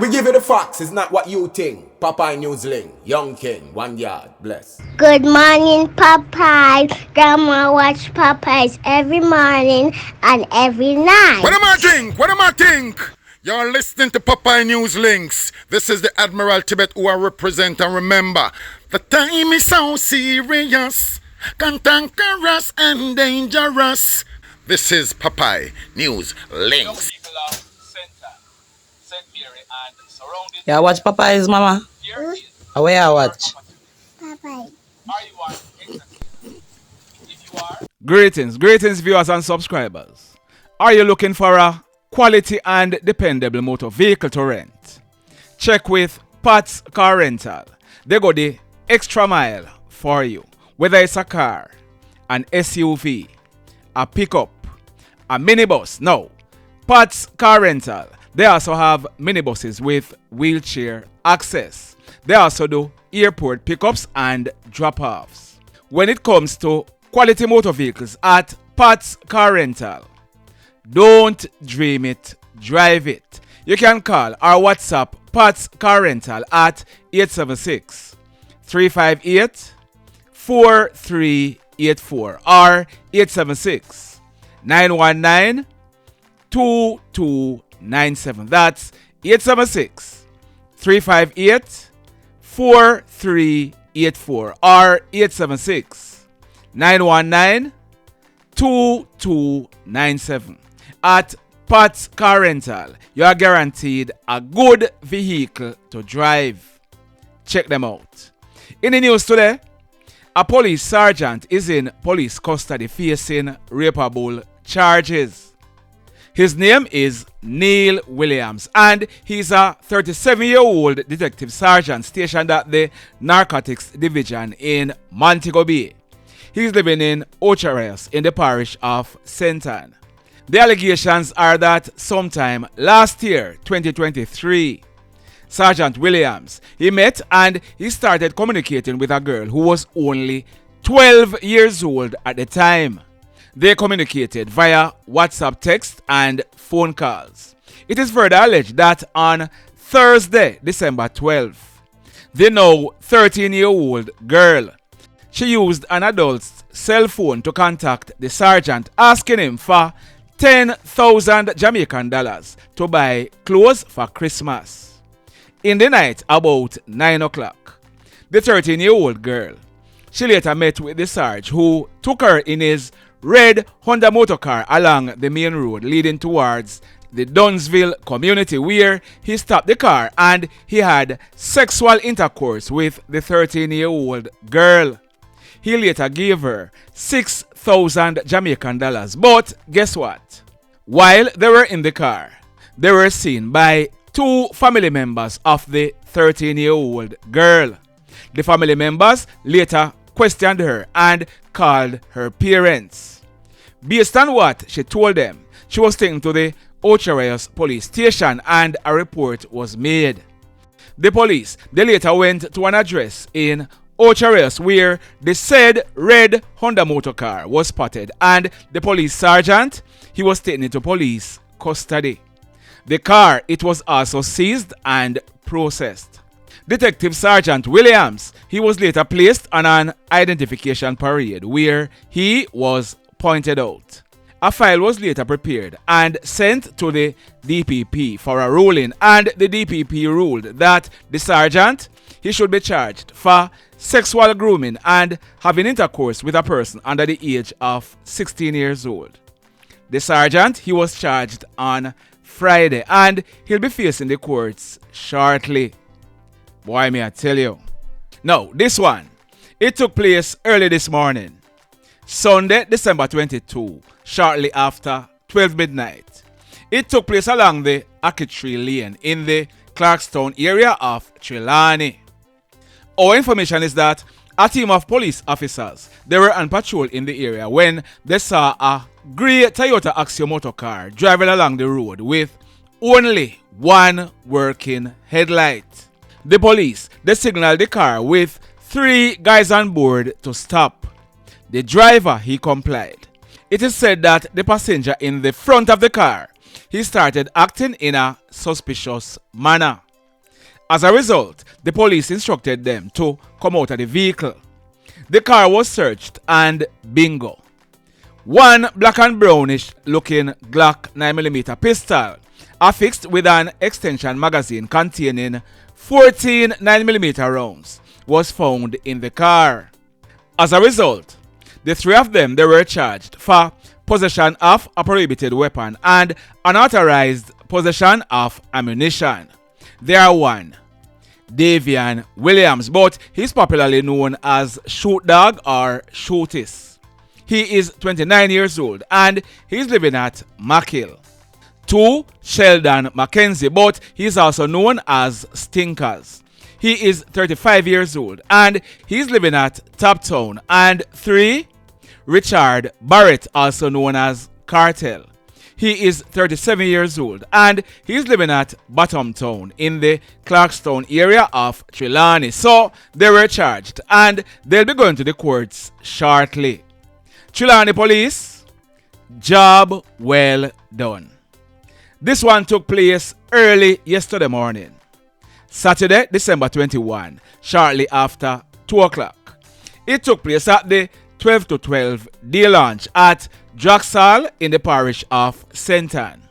We give you the facts, it's not what you think. Popeye Newsling, Young King, 1 yard, bless. Good morning, Popeye. Grandma watch Popeyes every morning and every night. What am I think? What am I think? You're listening to Popeye News Links. This is the Admiral Tibet who I represent, and remember, the time is so serious, cantankerous and dangerous. This is Popeye News Links. Yeah, watch Popeyes, mama. How you watch? Popeye. Greetings viewers and subscribers. Are you looking for a quality and dependable motor vehicle to rent? Check with Pat's Car Rental. They go the extra mile for you. Whether it's a car, an SUV, a pickup, a minibus. No, Pat's Car Rental. They also have minibuses with wheelchair access. They also do airport pickups and drop-offs. When it comes to quality motor vehicles at Pat's Car Rental, don't dream it, drive it. You can call or WhatsApp Pat's Car Rental at 876-358-4384 or 876-919-2297. That's 876-358-4384 or 876-919-2297. At Pat's Car Rental, you are guaranteed a good vehicle to drive. Check them out. In the news today, a police sergeant is in police custody facing RaypaBull charges. His name is Neil Williams and he's a 37-year-old detective sergeant stationed at the Narcotics Division in Montego Bay. He's living in Ocherayos in the parish of Senton. The allegations are that sometime last year, 2023, Sergeant Williams, he met and he started communicating with a girl who was only 12 years old at the time. They communicated via WhatsApp text and phone calls. It is further alleged that on Thursday, December 12th, the now 13-year-old girl, she used an adult's cell phone to contact the sergeant asking him for 10,000 Jamaican dollars to buy clothes for Christmas. In the night about 9 o'clock, the 13-year-old girl, she later met with the sergeant who took her in his red Honda motorcar along the main road leading towards the Dunsville community where he stopped the car and he had sexual intercourse with the 13-year-old girl. He later gave her 6,000 Jamaican dollars. But guess what? While they were in the car, they were seen by two family members of the 13-year-old girl. The family members later questioned her and called her parents. Based on what she told them, she was taken to the Ocherayos police station and a report was made. The police, they later went to an address in Ocherayos where the said red Honda motorcar was spotted and the police sergeant, he was taken into police custody. The car, it was also seized and processed. Detective Sergeant Williams, he was later placed on an identification parade where he was pointed out. A file was later prepared and sent to the DPP for a ruling, and the DPP ruled that the sergeant, he should be charged for sexual grooming and having intercourse with a person under the age of 16 years old. The sergeant, he was charged on Friday and he'll be facing the courts shortly. Boy, may I tell you. Now, this one, it took place early this morning, Sunday, December 22, shortly after 12 midnight. It took place along the Akitree Lane in the Clarkstown area of Trelawney. Our information is that a team of police officers, they were on patrol in the area when they saw a grey Toyota Axio motor car driving along the road with only one working headlight. The police, they signaled the car with 3 guys on board to stop. The driver, he complied. It is said that the passenger in the front of the car, he started acting in a suspicious manner. As a result, the police instructed them to come out of the vehicle. The car was searched and bingo. One black and brownish looking Glock 9mm pistol affixed with an extension magazine containing 14 9mm rounds was found in the car. As a result, the three of them they were charged for possession of a prohibited weapon and unauthorized possession of ammunition. They are one, Davian Williams, but he's popularly known as Shoot Dawg or Shootis. He is 29 years old and he's living at Mafia. 2, Sheldon McKenzie, but he's also known as Stinkaz. He is 35 years old and he's living at Thompson. And 3, Richard Barrett, also known as Kartel. He is 37 years old and he's living at Bottomtown in the Clarkstown area of Trelawney. So they were charged and they'll be going to the courts shortly. Trelawney Police, job well done. This one took place early yesterday morning, Saturday, December 21, shortly after 2 o'clock. It took place at the 12 to 12 day launch at Draxall in the parish of St. Ann.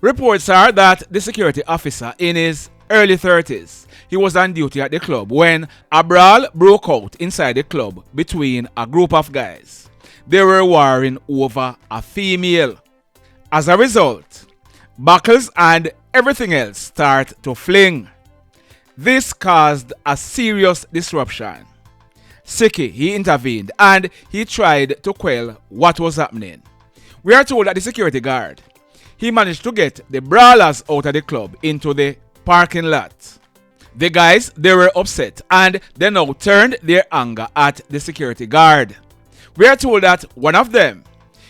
Reports are that the security officer in his early 30s, he was on duty at the club when a brawl broke out inside the club between a group of guys. They were warring over a female. As a result, buckles and everything else start to fling. This caused a serious disruption. Sgte, he intervened and he tried to quell what was happening. We are told that the security guard, he managed to get the brawlers out of the club into the parking lot. The guys, they were upset and they now turned their anger at the security guard. We are told that one of them,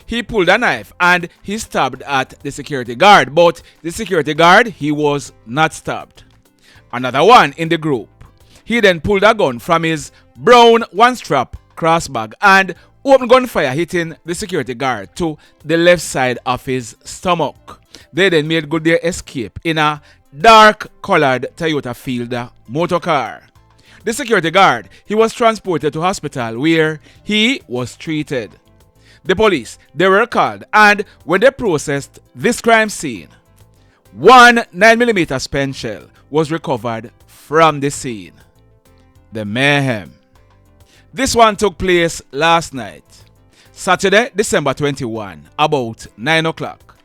he pulled a knife and he stabbed at the security guard, but the security guard, he was not stabbed. Another one in the group, he then pulled a gun from his brown one-strap crossbag and opened gunfire hitting the security guard to the left side of his stomach. They then made good their escape in a dark-colored Toyota Fielder motor car. The security guard, he was transported to hospital where he was treated. The police, they were called and when they processed this crime scene, one 9mm spent shell was recovered from the scene. The mayhem. This one took place last night, Saturday, December 21, about 9 o'clock.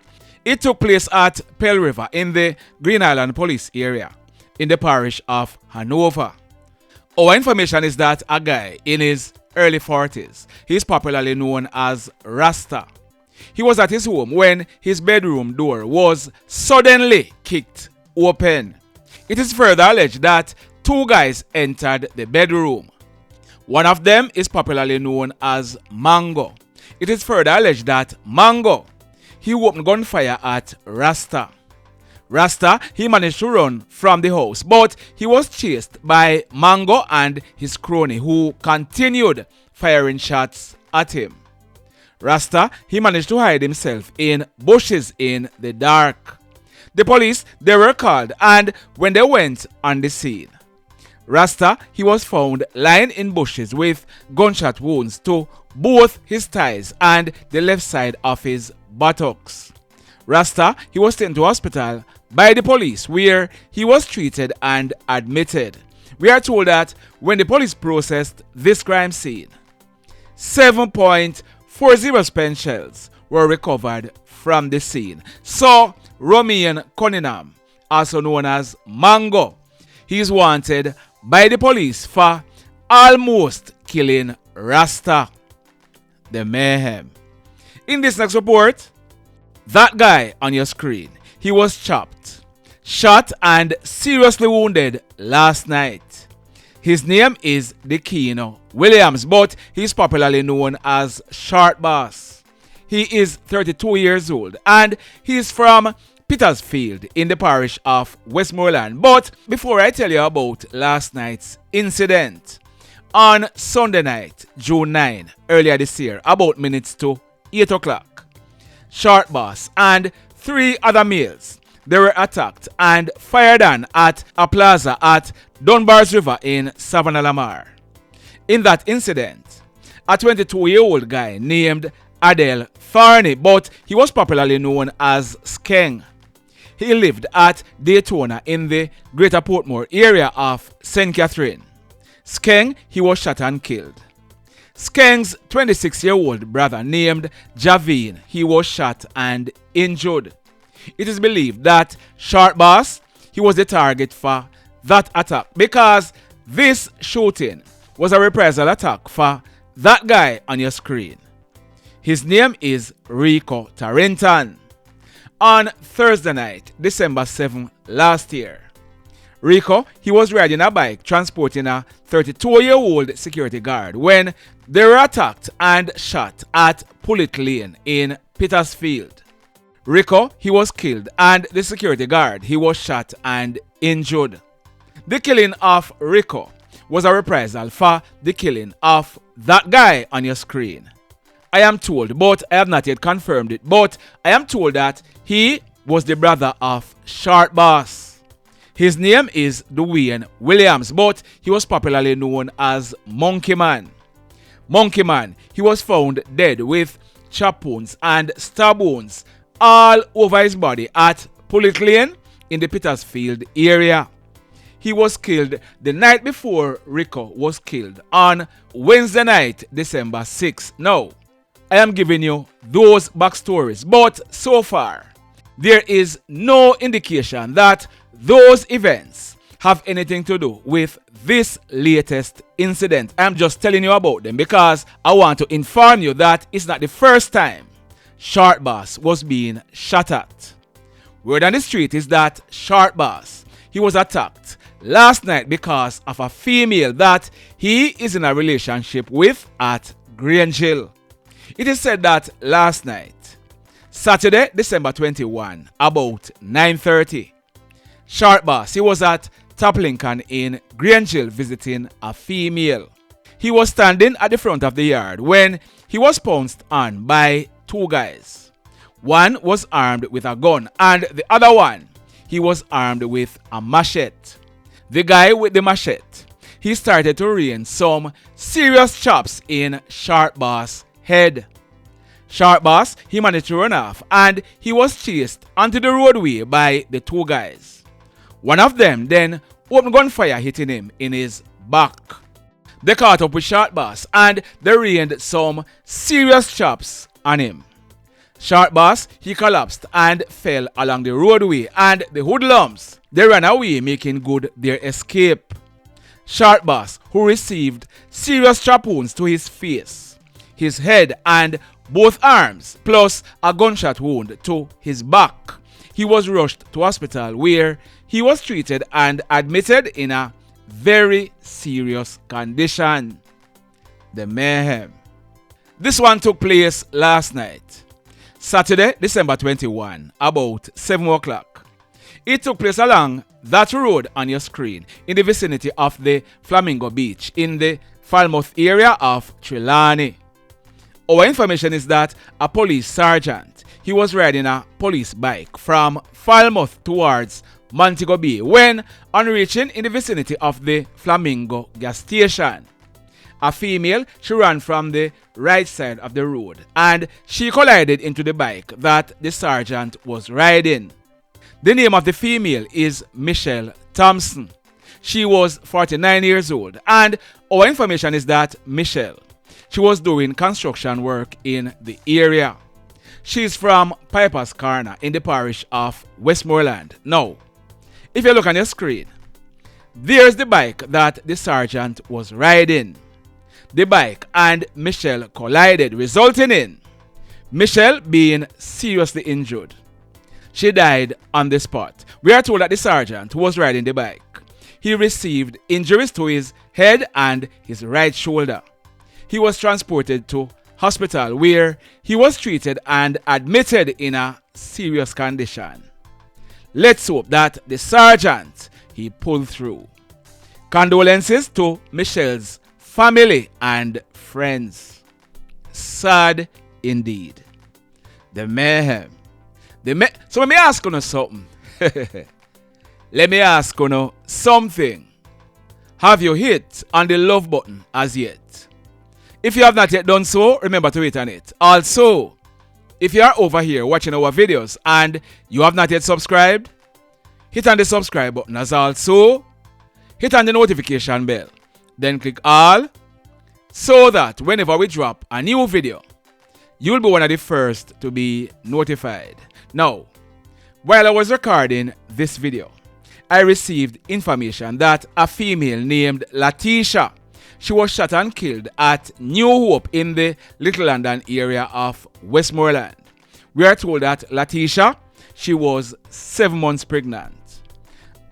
It took place at Pale River in the Green Island Police area in the parish of Hanover. Our information is that a guy in his early 40s, he's popularly known as Rasta. He was at his home when his bedroom door was suddenly kicked open. It is further alleged that 2 guys entered the bedroom. One of them is popularly known as Mango. It is further alleged that Mango, he opened gunfire at Rasta. Rasta, he managed to run from the house, but he was chased by Mango and his crony who continued firing shots at him. Rasta, he managed to hide himself in bushes in the dark. The police, they were called and when they went on the scene, Rasta, he was found lying in bushes with gunshot wounds to both his thighs and the left side of his buttocks. Rasta, he was taken to hospital by the police where he was treated and admitted. We are told that when the police processed this crime scene, 7.40 spent shells were recovered from the scene. So, Romaine Cunningham, also known as Mango, he is wanted by the police for almost killing Rasta. The mayhem. In this next report, that guy on your screen, he was chopped, shot and seriously wounded last night. His name is Dickeno Williams, but he's popularly known as Short Boss. He is 32 years old and he's from Petersfield in the parish of Westmoreland. But before I tell you about last night's incident, on Sunday night, June 9, earlier this year, about minutes to 8 o'clock, Short Boss and 3 other males, they were attacked and fired on at a plaza at Dunbar's River in Savannah Lamar. In that incident, a 22-year-old guy named Adele Thorny, but he was popularly known as Skeng. He lived at Daytona in the Greater Portmore area of St. Catherine. Skeng, he was shot and killed. Skeng's 26-year-old brother named Davian, he was shot and injured. It is believed that Short Boss, he was the target for that attack because this shooting was a reprisal attack for that guy on your screen. His name is Ricko Torrington. On Thursday night, December 7 last year, Ricko, he was riding a bike transporting a 32-year-old security guard when they were attacked and shot at Pullet Lane in Petersfield. Ricko, he was killed and the security guard, he was shot and injured. The killing of Ricko was a reprisal for the killing of that guy on your screen. I am told, but I have not yet confirmed it, but I am told that he was the brother of Short Boss. His name is Dwayne Williams, but he was popularly known as Monkey Man. Monkey Man, he was found dead with chop wounds and stab wounds all over his body at Pullet Lane in the Petersfield area. He was killed the night before Ricko was killed on Wednesday night, December 6. Now, I am giving you those backstories, but so far, there is no indication that those events have anything to do with this latest incident. I'm just telling you about them because I want to inform you that it's not the first time Short Boss was being shot at. Word on the street is that Short Boss, he was attacked last night because of a female that he is in a relationship with at Grange Hill. It is said that last night, Saturday, December 21, about 9:30, Short Boss, he was at Top Lincoln in Grange Hill visiting a female. He was standing at the front of the yard when he was pounced on by two guys. One was armed with a gun and the other one, he was armed with a machete. The guy with the machete, he started to rain some serious chops in Short Boss' head. Short Boss, he managed to run off and he was chased onto the roadway by the two guys. One of them then opened gunfire hitting him in his back. They caught up with Short Boss and they rained some serious chops on him. Short Boss, he collapsed and fell along the roadway and the hoodlums, they ran away making good their escape. Short Boss, who received serious chop wounds to his face, his head and both arms, plus a gunshot wound to his back. He was rushed to hospital where he was treated and admitted in a very serious condition. The mayhem. This one took place last night, Saturday, December 21, about 7 o'clock. It took place along that road on your screen in the vicinity of the Flamingo Beach in the Falmouth area of Trelawney. Our information is that a police sergeant, he was riding a police bike from Falmouth towards Montego Bay when, on reaching in the vicinity of the Flamingo gas station, a female, she ran from the right side of the road and she collided into the bike that the sergeant was riding. The name of the female is Michelle Thompson. She was 49 years old and our information is that Michelle, she was doing construction work in the area. She's from Piper's Corner in the parish of Westmoreland. Now, if you look on your screen, there's the bike that the sergeant was riding. The bike and Michelle collided, resulting in Michelle being seriously injured. She died on the spot. We are told that the sergeant who was riding the bike, he received injuries to his head and his right shoulder. He was transported to hospital where he was treated and admitted in a serious condition. Let's hope that the sergeant, he pulled through. Condolences to Michelle's family and friends. Sad indeed. The mayhem. So let me ask you something. Let me ask you now something. Have you hit on the love button as yet? If you have not yet done so, remember to hit on it. Also, if you are over here watching our videos and you have not yet subscribed, hit on the subscribe button as also. Hit on the notification bell. Then click all so that whenever we drop a new video, you'll be one of the first to be notified. Now, while I was recording this video, I received information that a female named Latisha, she was shot and killed at New Hope in the Little London area of Westmoreland. We are told that Latisha, she was 7 months pregnant.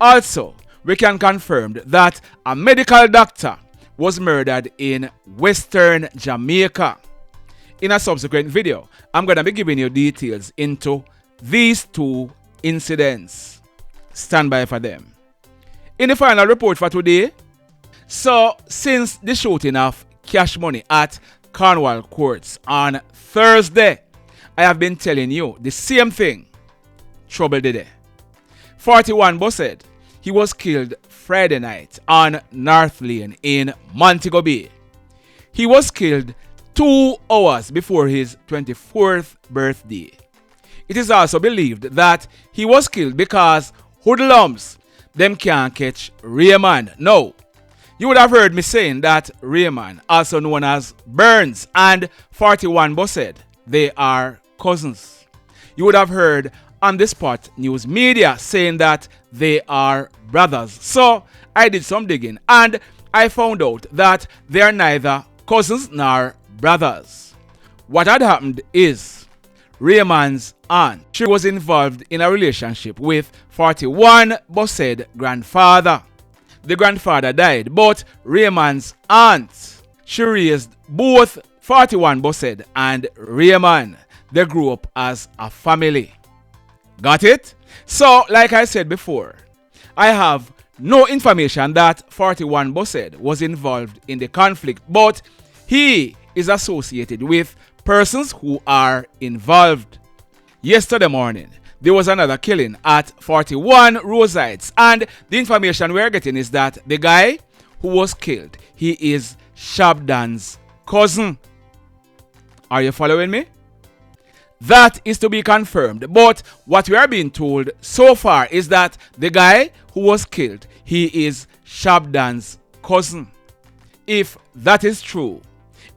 Also, we can confirm that a medical doctor was murdered in Western Jamaica. In a subsequent video, I'm going to be giving you details into these two incidents. Stand by for them. In the final report for today, so since the shooting of Cash Money at Cornwall Courts on Thursday, I have been telling you the same thing. Trouble today. 41 Busshead, he was killed Friday night on North Lane in Montego Bay. He was killed 2 hours before his 24th birthday. It is also believed that he was killed because hoodlums, them can't catch Raymond. No, you would have heard me saying that Raymond, also known as Burns, and 41 Busshead, they are cousins. You would have heard on the Spot News Media saying that they are brothers. So I did some digging and I found out that they are neither cousins nor brothers. What had happened is Raymond's aunt, she was involved in a relationship with 41 Busshead grandfather. The grandfather died, but Raymond's aunt, she raised both 41 Busshead and Raymond. They grew up as a family. Got it? So, like I said before, I have no information that 41 Busshead was involved in the conflict, but he is associated with persons who are involved. Yesterday morning, there was another killing at 41 Rosites, and the information we're getting is that the guy who was killed, he is Shabdon's cousin. Are you following me? That is to be confirmed, but what we are being told so far is that the guy who was killed, he is Shabdon's cousin. If that is true,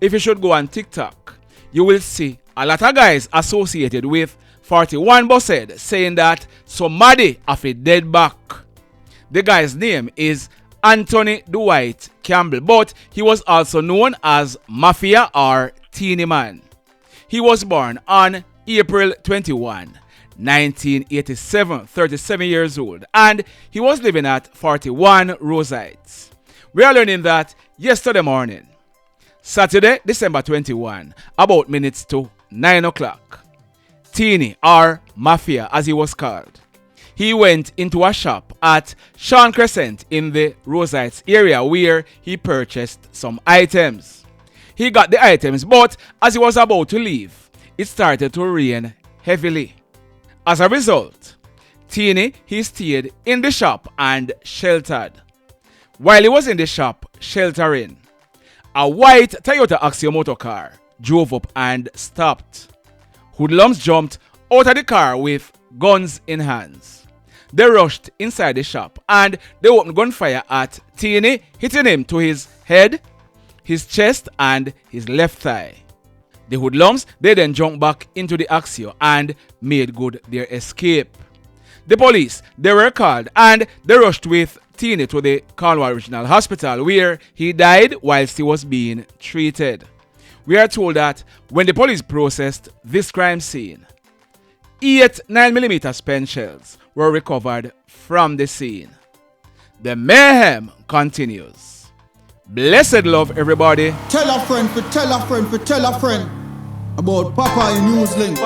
if you should go on TikTok, you will see a lot of guys associated with 41 Busshead saying that somebody have a dead back. The guy's name is Anthony Dwyte Campbell, but he was also known as Mafia or Teenie Man. He was born on April 21, 1987, 37 years old, and he was living at 41 Rosites. We are learning that yesterday morning, Saturday, December 21, about minutes to 9 o'clock, Teenie, or Mafia as he was called, he went into a shop at Sean Crescent in the Rosites area where he purchased some items. He got the items, but as he was about to leave, it started to rain heavily. As a result, Teenie, he stayed in the shop and sheltered. While he was in the shop sheltering, a white Toyota Axio motor car drove up and stopped. Hoodlums jumped out of the car with guns in hands. They rushed inside the shop and they opened gunfire at Teenie, hitting him to his head, his chest, and his left thigh. The hoodlums, they then jumped back into the Axio and made good their escape. The police, they were called and they rushed with Teenie to the Cornwall Regional Hospital where he died whilst he was being treated. We are told that when the police processed this crime scene, 8 9mm spent shells were recovered from the scene. The mayhem continues. Blessed love, everybody. Tell a friend for tell a friend for tell a friend about Popeye Newslink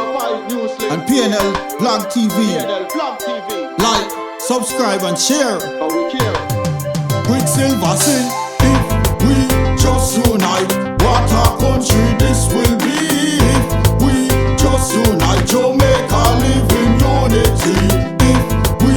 and PNL Blog TV. Like, subscribe and share. Quicksilver sing, if we just unite, what a country this will be. If we just unite, Jamaica live in unity. If we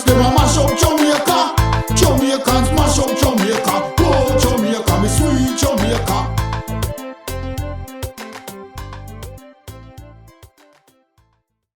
them a mash up